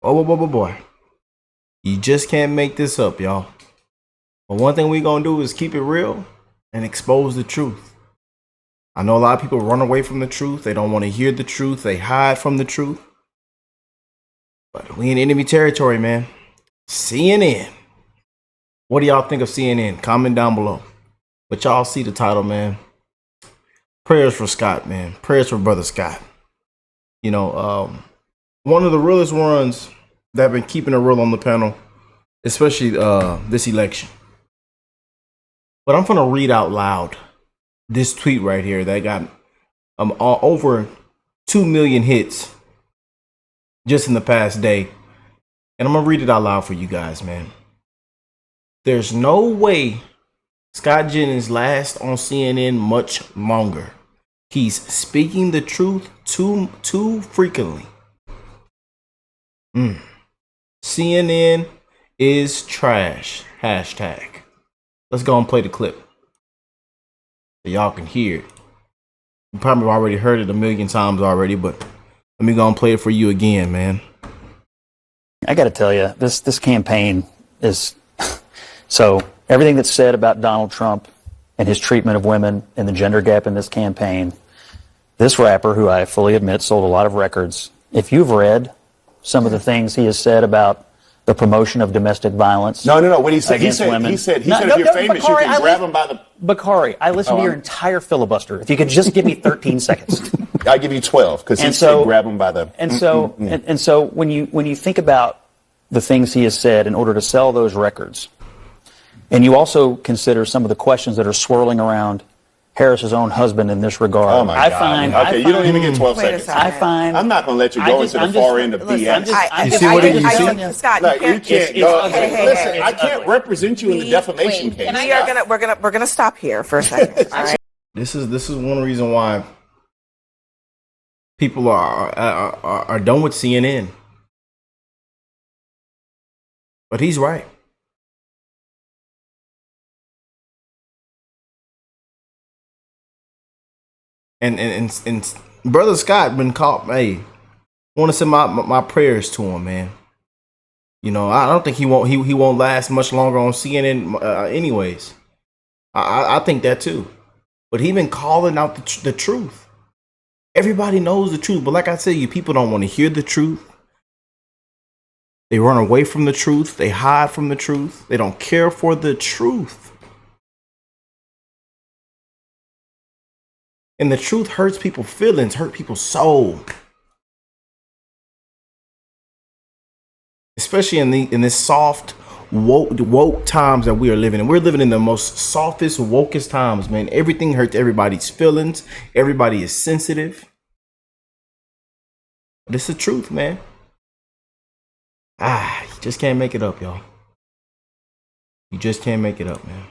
Boy. You just can't make this up, y'all. But one thing we gonna do is keep it real and expose the truth. I know a lot of people run away from the truth. They don't want to hear the truth. They hide from the truth. But we in enemy territory, man. CNN. What do y'all think of CNN? Comment down below. But y'all see the title, man. Prayers for Scott, man. Prayers for Brother Scott. You know, one of the realest ones that have been keeping it real on the panel, especially this election. But I'm gonna read out loud this tweet right here that got over 2 million hits just in the past day. And I'm gonna read it out loud for you guys, man. There's no way Scott Jennings lasts on CNN much longer. He's speaking the truth too frequently. CNN is trash. Hashtag. Let's go and play the clip so y'all can hear it. You probably already heard it a million times already, but let me go and play it for you again, man. I got to tell you, this campaign is so everything that's said about Donald Trump and his treatment of women and the gender gap in this campaign. This rapper, who I fully admit sold a lot of records, if you've read some of the things he has said about the promotion of domestic violence. No. What he said, women. he said if you're famous, Bakari, you can grab them by the. Bakari, I listened to your entire filibuster. If you could just give me 13 seconds. I give you 12 because he said grab them by the. And so when you think about the things he has said in order to sell those records, and you also consider some of the questions that are swirling around Harris's own husband in this regard. Oh my God. You don't even get 12 seconds. I'm not going to let you go into the far end of BS. Scott, you can't go. Listen, I can't represent you in the defamation case. We're gonna stop here for a second. All right? This is one reason why people are done with CNN. But he's right. And Brother Scott been caught. Hey, want to send my prayers to him, man. You know, I don't think he won't last much longer on CNN. Anyways, I think that too. But he been calling out the truth. Everybody knows the truth, but like I said, you people don't want to hear the truth. They run away from the truth. They hide from the truth. They don't care for the truth. And the truth hurts people's feelings, hurt people's soul. Especially in this soft, woke times that we are living in. We're living in the most softest, wokest times, man. Everything hurts everybody's feelings. Everybody is sensitive. But it's the truth, man. You just can't make it up, y'all. You just can't make it up, man.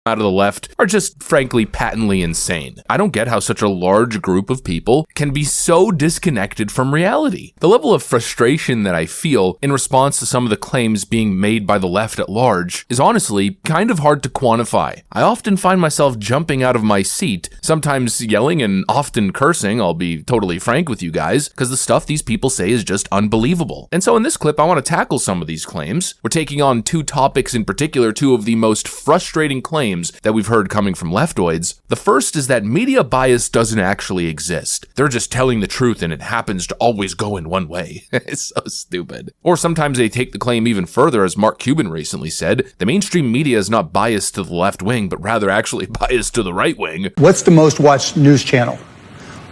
Out of the left are just frankly patently insane. I don't get how such a large group of people can be so disconnected from reality. The level of frustration that I feel in response to some of the claims being made by the left at large is honestly kind of hard to quantify. I often find myself jumping out of my seat, sometimes yelling and often cursing, I'll be totally frank with you guys, because the stuff these people say is just unbelievable. And so in this clip, I want to tackle some of these claims. We're taking on two topics in particular, two of the most frustrating claims that we've heard coming from leftoids. The first is that media bias doesn't actually exist. They're just telling the truth and it happens to always go in one way. It's so stupid. Or sometimes they take the claim even further, as Mark Cuban recently said, the mainstream media is not biased to the left wing, but rather actually biased to the right wing. What's the most watched news channel?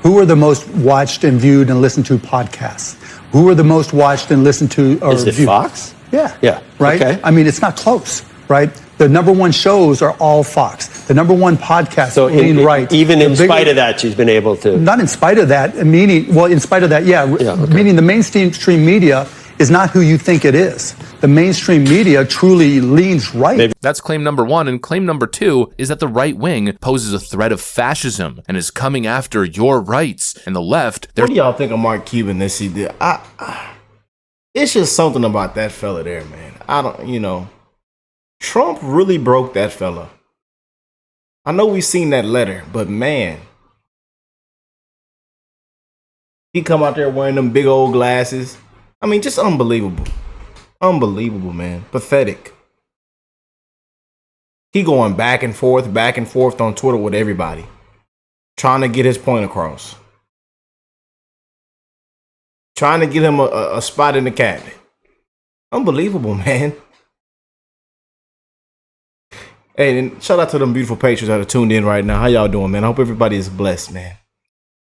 Who are the most watched and viewed and listened to podcasts? Who are the most watched and listened to or Is it viewed? Fox? Yeah. Right? Okay. I mean, it's not close, right? The number one shows are all Fox. The number one podcast, So lean right. Even in spite of that, she's been able to. Not in spite of that, meaning, well, in spite of that, meaning the mainstream media is not who you think it is. The mainstream media truly leans right. Maybe. That's claim number one, and claim number two is that the right wing poses a threat of fascism and is coming after your rights, and the left, What do y'all think of Mark Cuban this he did? It's just something about that fella there, man. Trump really broke that fella. I know we've seen that letter, but man, he come out there wearing them big old glasses, I mean, just unbelievable. Unbelievable, man. Pathetic. He going back and forth on Twitter with everybody, trying to get his point across. Trying to get him a spot in the cabinet. Unbelievable, man. Hey, and shout out to them beautiful patrons that are tuned in right now. How y'all doing, man? I hope everybody is blessed, man.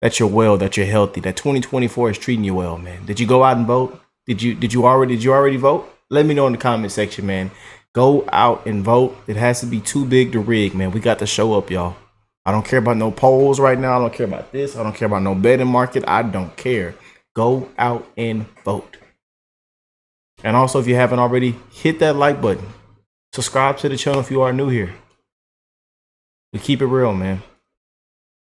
That you're well, that you're healthy, that 2024 is treating you well, man. Did you go out and vote? Did you already vote? Let me know in the comment section, man. Go out and vote. It has to be too big to rig, man. We got to show up, y'all. I don't care about no polls right now. I don't care about this. I don't care about no betting market. I don't care. Go out and vote. And also, if you haven't already, hit that like button. Subscribe to the channel if you are new here. We keep it real, man.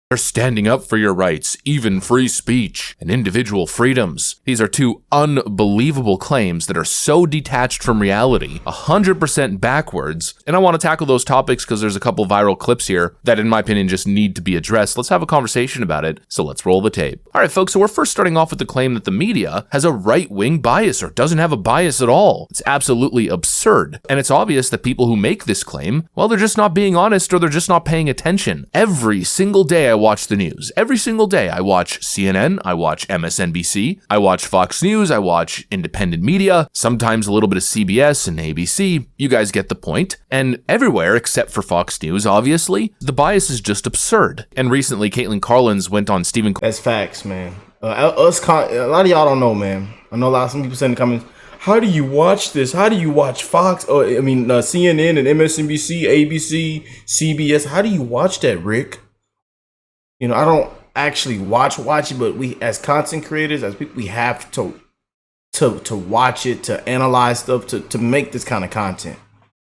They're standing up for your rights, even free speech and individual freedoms. These are two unbelievable claims that are so detached from reality, 100% backwards. And I want to tackle those topics because there's a couple viral clips here that, in my opinion, just need to be addressed. Let's have a conversation about it. So let's roll the tape. All right, folks, so we're first starting off with the claim that the media has a right-wing bias or doesn't have a bias at all. It's absolutely absurd. And it's obvious that people who make this claim, well, they're just not being honest or they're just not paying attention. Every single day I watch the news. Every single day I watch CNN, I watch MSNBC, I watch Fox News, I watch independent media, sometimes a little bit of CBS and ABC. You guys get the point. And everywhere except for Fox News, obviously, the bias is just absurd. And recently, Caitlin Carlins went on Stephen. That's facts, man. A lot of y'all don't know, man. I know some people say in the comments, how do you watch this? How do you watch Fox? CNN and MSNBC, ABC, CBS. How do you watch that, Rick? You know, I don't actually watch it, but we, as content creators, as people, we have to watch it, to analyze stuff, to make this kind of content,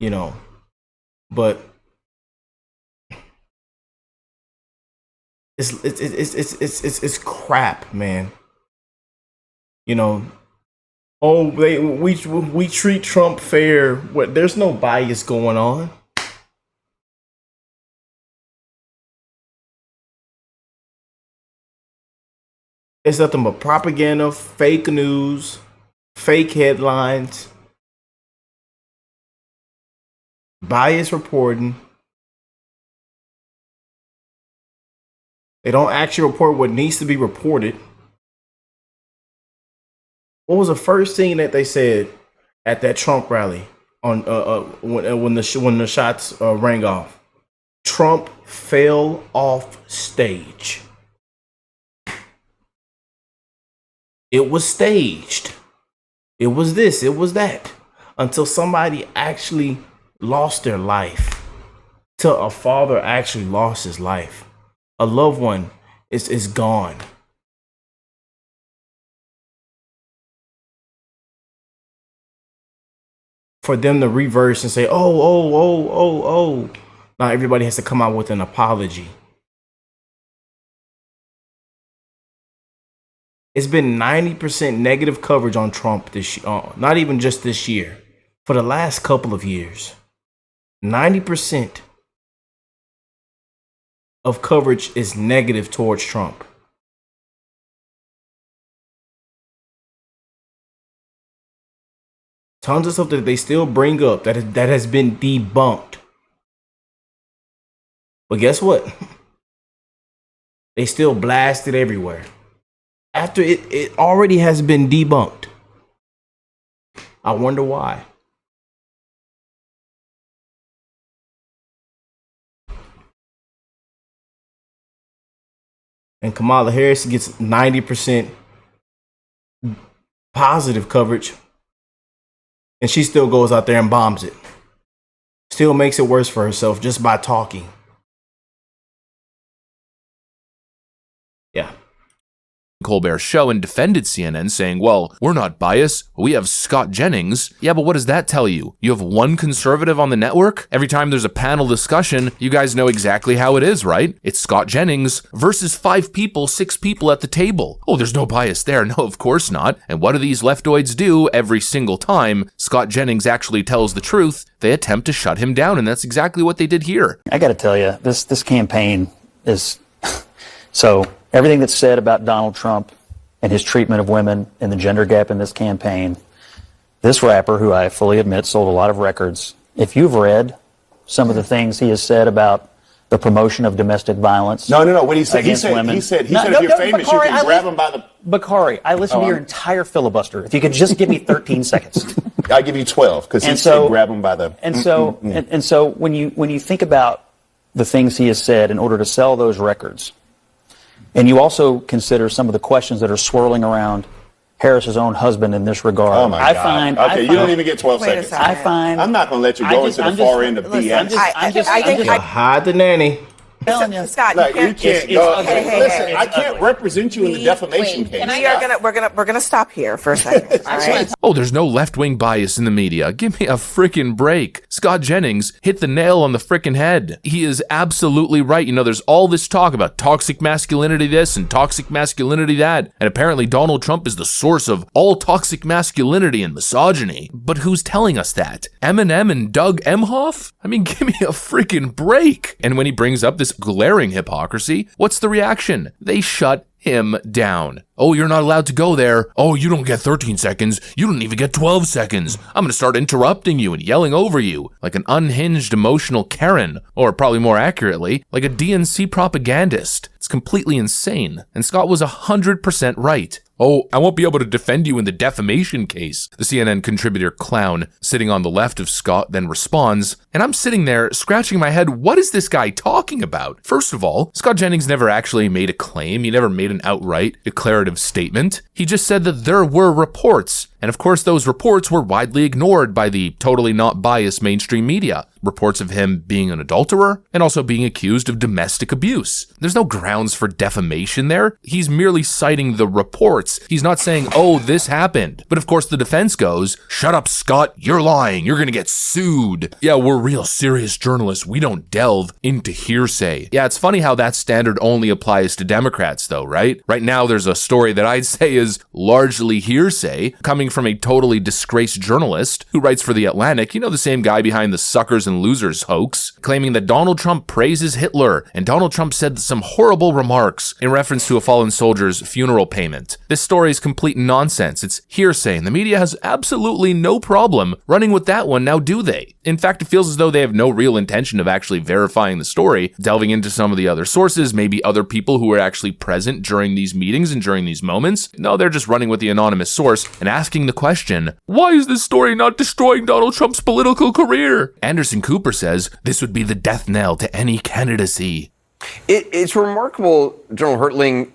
you know. But it's crap, man. You know, we treat Trump fair. What? There's no bias going on. It's nothing but propaganda, fake news, fake headlines, bias reporting. They don't actually report what needs to be reported. What was the first thing that they said at that Trump rally on when the shots rang off? Trump fell off stage. It was staged. It was this, it was that. Until somebody actually lost their life. Till a father actually lost his life. A loved one is gone. For them to reverse and say, oh. Now everybody has to come out with an apology. It's been 90% negative coverage on Trump this year, not even just this year, for the last couple of years. 90% of coverage is negative towards Trump. Tons of stuff that they still bring up that has been debunked. But guess what? They still blast it everywhere. After it already has been debunked. I wonder why. And Kamala Harris gets 90% positive coverage. And she still goes out there and bombs it. Still makes it worse for herself just by talking. Yeah. Colbert's show and defended CNN, saying, well, we're not biased. We have Scott Jennings. Yeah, but what does that tell you? You have one conservative on the network? Every time there's a panel discussion, you guys know exactly how it is, right? It's Scott Jennings versus 5 people, 6 people at the table. Oh, there's no bias there. No, of course not. And what do these leftoids do every single time Scott Jennings actually tells the truth? They attempt to shut him down, and that's exactly what they did here. I got to tell you, this campaign is so everything that's said about Donald Trump and his treatment of women and the gender gap in this campaign, this rapper, who I fully admit sold a lot of records, if you've read some of the things he has said about the promotion of domestic violence. No. What he said, women. he said if you're famous, Bakari, you can grab them by the. Bakari, I listened to your entire filibuster. If you could just give me 13 seconds. I'll give you 12 because he said grab them by the. And so when you think about the things he has said in order to sell those records, and you also consider some of the questions that are swirling around Harris's own husband in this regard. Oh my God. Okay, you don't even get 12 seconds. I'm not going to let you go into the far end of BS. I think hide the nanny. Scott, you can't go. Listen, I can't represent you in the defamation case. We're gonna stop here for a second. All right. Oh, there's no left-wing bias in the media. Give me a frickin' break. Scott Jennings hit the nail on the frickin' head. He is absolutely right. You know, there's all this talk about toxic masculinity this and toxic masculinity that, and apparently Donald Trump is the source of all toxic masculinity and misogyny. But who's telling us that? Eminem and Doug Emhoff? I mean, give me a frickin' break. And when he brings up this glaring hypocrisy, what's the reaction? They shut him down. Oh, you're not allowed to go there. Oh, you don't get 13 seconds. You don't even get 12 seconds. I'm going to start interrupting you and yelling over you like an unhinged emotional Karen, or probably more accurately, like a DNC propagandist. It's completely insane. And Scott was 100% right. Oh, I won't be able to defend you in the defamation case, the CNN contributor clown sitting on the left of Scott then responds, and I'm sitting there scratching my head, what is this guy talking about? First of all, Scott Jennings never actually made a claim. He never made an outright declarative statement. He just said that there were reports. And of course, those reports were widely ignored by the totally not biased mainstream media. Reports of him being an adulterer and also being accused of domestic abuse. There's no grounds for defamation there. He's merely citing the reports. He's not saying, oh, this happened. But of course, the defense goes, shut up, Scott. You're lying. You're going to get sued. Yeah, we're real serious journalists. We don't delve into hearsay. Yeah, it's funny how that standard only applies to Democrats, though, right? Right now, there's a story that I'd say is largely hearsay coming from a totally disgraced journalist who writes for The Atlantic, you know, the same guy behind the Suckers and Losers hoax, claiming that Donald Trump praises Hitler and Donald Trump said some horrible remarks in reference to a fallen soldier's funeral payment. This story is complete nonsense. It's hearsay, and the media has absolutely no problem running with that one, now do they? In fact, it feels as though they have no real intention of actually verifying the story, delving into some of the other sources, maybe other people who were actually present during these meetings and during these moments. No, they're just running with the anonymous source and asking the question, why is this story not destroying Donald Trump's political career? Anderson Cooper says this would be the death knell to any candidacy. It's remarkable, General Hertling,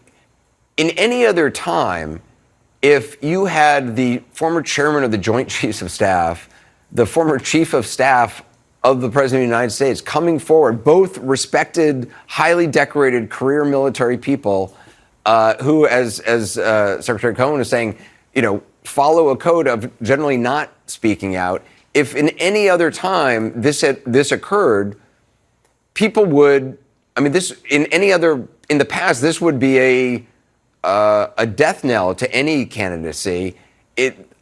in any other time, if you had the former chairman of the Joint Chiefs of Staff, the former chief of staff of the President of the United States coming forward, both respected, highly decorated career military people who, as Secretary Cohen is saying, you know, follow a code of generally not speaking out. If in any other time this occurred, people would, I mean, this in the past, this would be a death knell to any candidacy.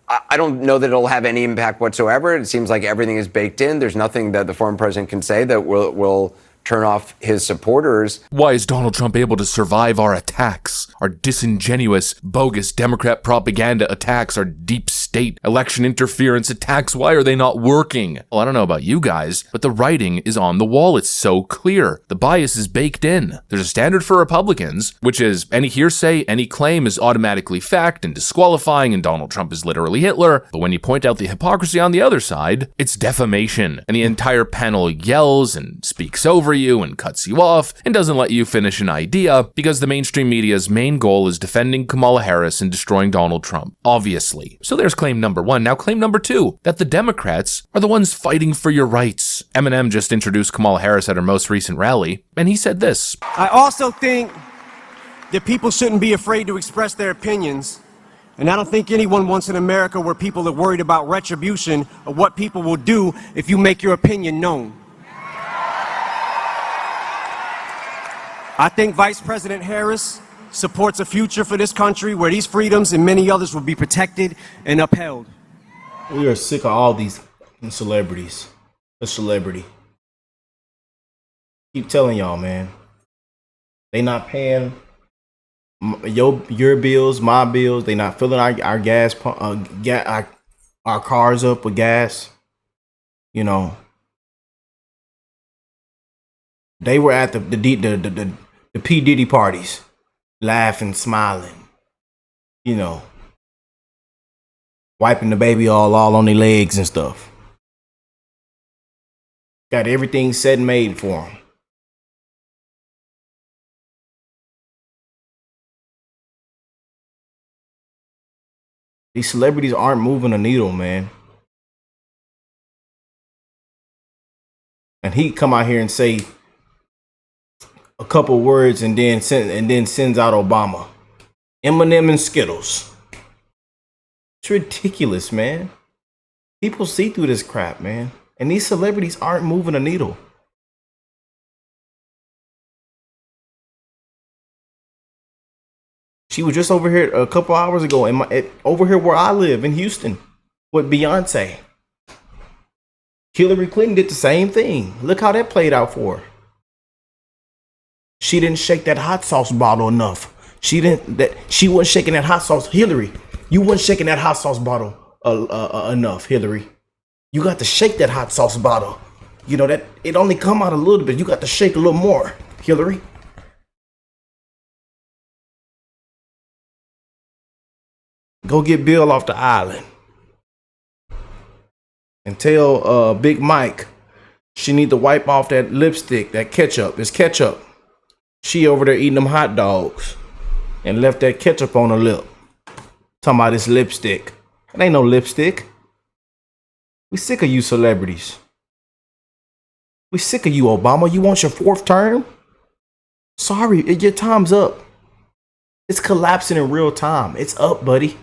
I don't know that it'll have any impact whatsoever. It seems like everything is baked in. There's nothing that the former president can say that will turn off his supporters. Why is Donald Trump able to survive our attacks? Our disingenuous, bogus Democrat propaganda attacks, our deep state election interference attacks. Why are they not working? Well, I don't know about you guys, but the writing is on the wall. It's so clear. The bias is baked in. There's a standard for Republicans, which is any hearsay, any claim is automatically fact and disqualifying, and Donald Trump is literally Hitler. But when you point out the hypocrisy on the other side, it's defamation. And the entire panel yells and speaks over you and cuts you off and doesn't let you finish an idea because the mainstream media's main goal is defending Kamala Harris and destroying Donald Trump, obviously. So there's claim number one. Now claim number two, that the Democrats are the ones fighting for your rights. Eminem just introduced Kamala Harris at her most recent rally, and he said this. I also think that people shouldn't be afraid to express their opinions. And I don't think anyone wants an America where people are worried about retribution or what people will do if you make your opinion known. I think Vice President Harris supports a future for this country where these freedoms and many others will be protected and upheld. We are sick of all these celebrities. A celebrity. Keep telling y'all, man. They not paying your bills, my bills. They not filling our gas pump, our cars up with gas. You know, they were at the P Diddy parties, laughing, smiling. You know, wiping the baby all on their legs and stuff. Got everything set and made for them. These celebrities aren't moving a needle, man. And he come out here and say a couple words and then sends out Obama, Eminem and Skittles. It's ridiculous, man. People see through this crap, man. And these celebrities aren't moving a needle. She was just over here a couple hours ago over here where I live in Houston with Beyonce. Hillary Clinton did the same thing. Look how that played out for her. She didn't shake that hot sauce bottle enough. She wasn't shaking that hot sauce. Hillary, you weren't shaking that hot sauce bottle enough, Hillary. You got to shake that hot sauce bottle. You know that it only come out a little bit. You got to shake a little more, Hillary. Go get Bill off the island and tell Big Mike she need to wipe off that lipstick, that ketchup. It's ketchup. She over there eating them hot dogs and left that ketchup on her lip. Talking about this lipstick. It ain't no lipstick. We sick of you celebrities. We sick of you, Obama. You want your 4th term? Sorry, your time's up. It's collapsing in real time. It's up, buddy.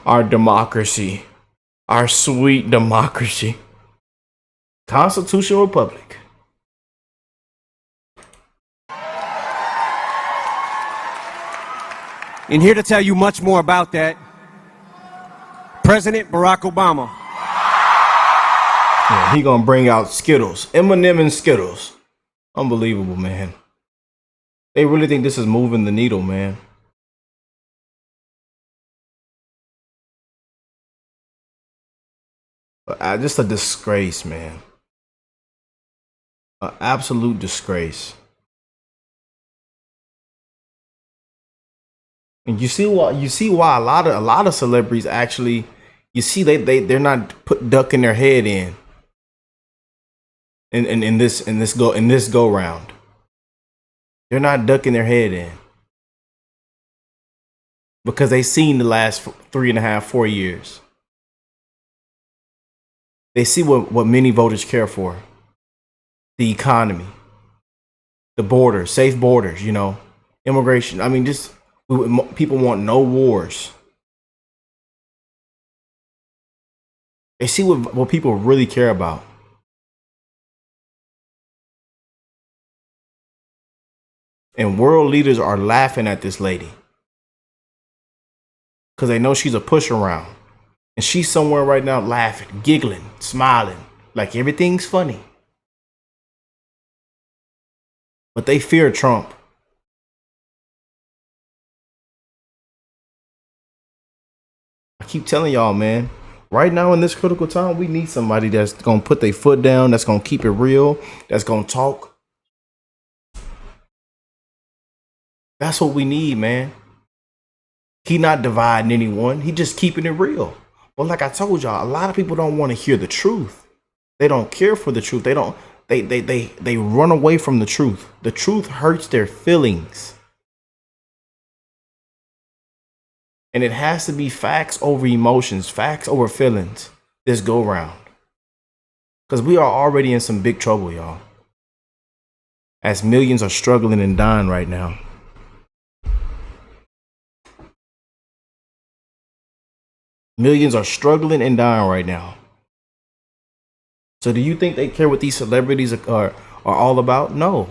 Our democracy. Our sweet democracy. Constitutional Republic. And here to tell you much more about that, President Barack Obama. Yeah, he gonna bring out Skittles. Eminem and Skittles. Unbelievable, man. They really think this is moving the needle, man. Just a disgrace, man. An absolute disgrace. And you see why a lot of celebrities actually, you see they're not ducking their head in this go round. They're not ducking their head in because they seen the last 3.5, 4 years. They see what many voters care for. The economy, the border, safe borders, you know, immigration. I mean, just people want no wars. They see what people really care about. And world leaders are laughing at this lady because they know she's a push around. And she's somewhere right now laughing, giggling, smiling, like everything's funny. But they fear Trump. I keep telling y'all, man, right now in this critical time, we need somebody that's going to put their foot down, that's going to keep it real, that's going to talk. That's what we need, man. He not dividing anyone. He just keeping it real. But like I told y'all, a lot of people don't want to hear the truth. They don't care for the truth. They run away from the truth. The truth hurts their feelings. And it has to be facts over emotions, facts over feelings this go round. Because we are already in some big trouble, y'all. As millions are struggling and dying right now. Millions are struggling and dying right now. So do you think they care what these celebrities are all about? No.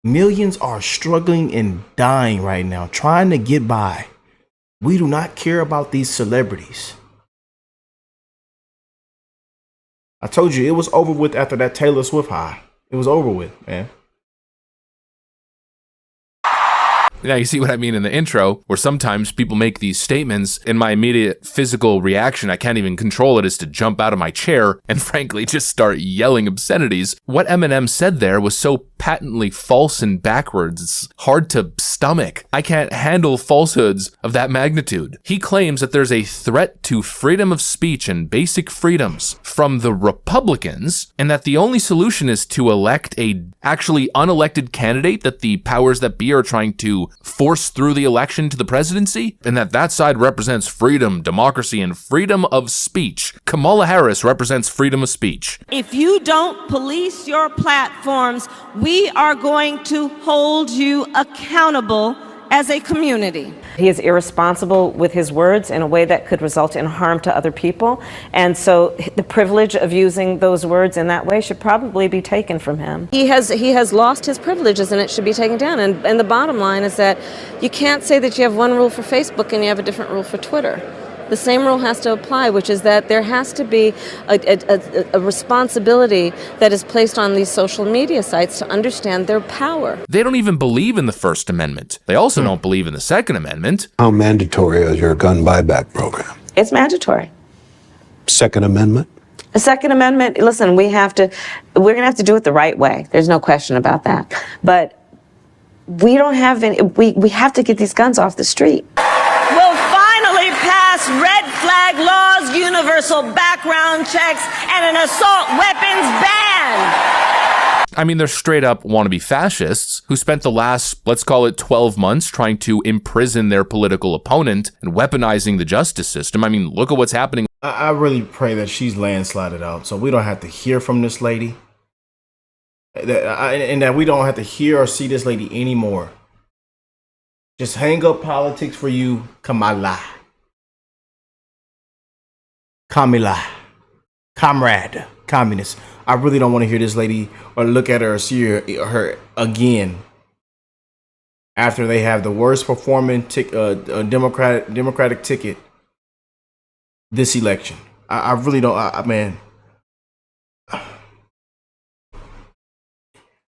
Millions are struggling and dying right now, trying to get by. We do not care about these celebrities. I told you it was over with after that Taylor Swift high. It was over with, man. Now, you see what I mean in the intro, where sometimes people make these statements and my immediate physical reaction, I can't even control it, is to jump out of my chair and frankly just start yelling obscenities. What Eminem said there was so patently false and backwards, it's hard to stomach. I can't handle falsehoods of that magnitude. He claims that there's a threat to freedom of speech and basic freedoms from the Republicans, and that the only solution is to elect a actually unelected candidate that the powers that be are trying to force through the election to the presidency, and that side represents freedom, democracy, and freedom of speech. Kamala Harris represents freedom of speech. If you don't police your platforms, we are going to hold you accountable as a community. He is irresponsible with his words in a way that could result in harm to other people. And so the privilege of using those words in that way should probably be taken from him. He has lost his privileges and it should be taken down. And the bottom line is that you can't say that you have one rule for Facebook and you have a different rule for Twitter. The same rule has to apply, which is that there has to be a responsibility that is placed on these social media sites to understand their power. They don't even believe in the First Amendment. They also don't believe in the Second Amendment. How mandatory is your gun buyback program? It's mandatory. Second Amendment? The Second Amendment, listen, we're going to have to do it the right way. There's no question about that. But we don't have any, we have to get these guns off the street. We'll finally pass red flag laws, universal background checks, and an assault weapons ban. I mean, they're straight up wannabe fascists who spent the last, let's call it 12 months trying to imprison their political opponent and weaponizing the justice system. I mean, look at what's happening. I really pray that she's landslided out so we don't have to hear from this lady. And that we don't have to hear or see this lady anymore. Just hang up politics for you, Kamala. Comrade, communist. I really don't want to hear this lady or look at her or see her again after they have the worst performing Democratic ticket this election. I really don't, man.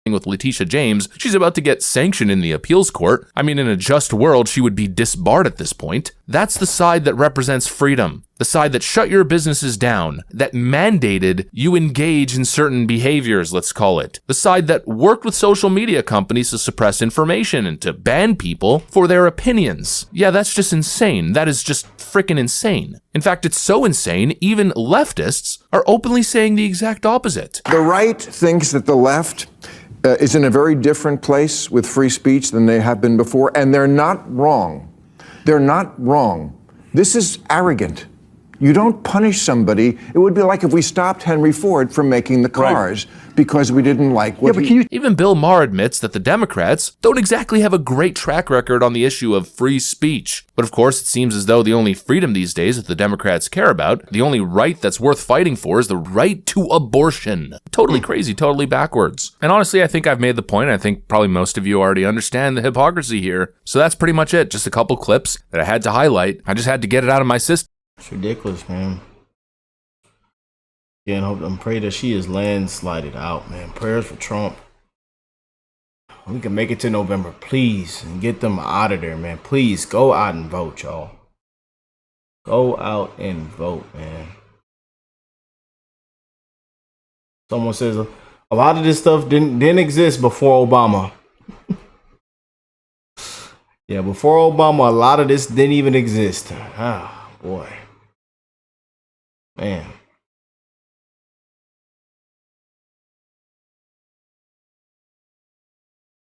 With Letitia James, she's about to get sanctioned in the appeals court. I mean, in a just world, she would be disbarred at this point. That's the side that represents freedom. The side that shut your businesses down, that mandated you engage in certain behaviors, let's call it. The side that worked with social media companies to suppress information and to ban people for their opinions. Yeah, that's just insane. That is just freaking insane. In fact, it's so insane, even leftists are openly saying the exact opposite. The right thinks that the left is in a very different place with free speech than they have been before, and they're not wrong. They're not wrong. This is arrogant. You don't punish somebody. It would be like if we stopped Henry Ford from making the cars because we didn't like what Even Bill Maher admits that the Democrats don't exactly have a great track record on the issue of free speech. But of course, it seems as though the only freedom these days that the Democrats care about, the only right that's worth fighting for, is the right to abortion. Totally crazy, totally backwards. And honestly, I think I've made the point. I think probably most of you already understand the hypocrisy here. So that's pretty much it. Just a couple clips that I had to highlight. I just had to get it out of my system. It's ridiculous, man. Yeah, and I'm praying that she is landslided out, man. Prayers for Trump. We can make it to November, please, and get them out of there, man. Please go out and vote, y'all. Go out and vote, man. Someone says a lot of this stuff didn't exist before Obama. Yeah, before Obama, a lot of this didn't even exist. Ah, boy. Man.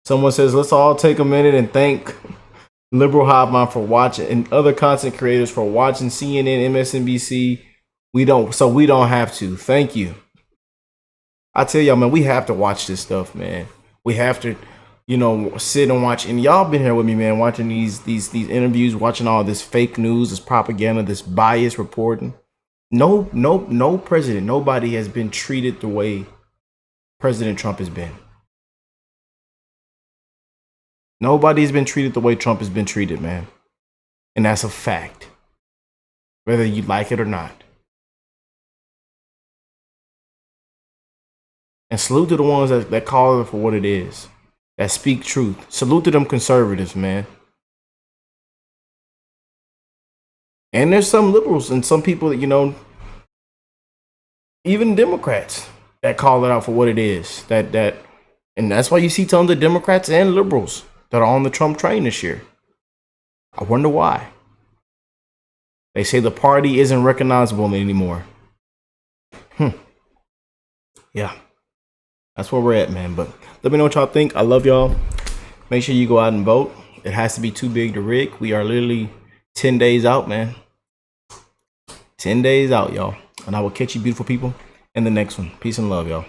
Someone says, let's all take a minute and thank Liberal Hotman for watching and other content creators for watching CNN, MSNBC. We don't have to. Thank you. I tell y'all, man, we have to watch this stuff, man. We have to, sit and watch. And y'all been here with me, man, watching these interviews, watching all this fake news, this propaganda, this bias reporting. No president, nobody has been treated the way President Trump has been. Nobody's been treated the way Trump has been treated, man. And that's a fact. Whether you like it or not. And salute to the ones that call it for what it is, that speak truth. Salute to them conservatives, man. And there's some liberals and some people that, you know, even Democrats that call it out for what it is. And that's why you see tons of Democrats and liberals that are on the Trump train this year. I wonder why. They say the party isn't recognizable anymore. Yeah. That's where we're at, man. But let me know what y'all think. I love y'all. Make sure you go out and vote. It has to be too big to rig. We are literally 10 days out, man. 10 days out, y'all. And I will catch you beautiful people in the next one. Peace and love, y'all.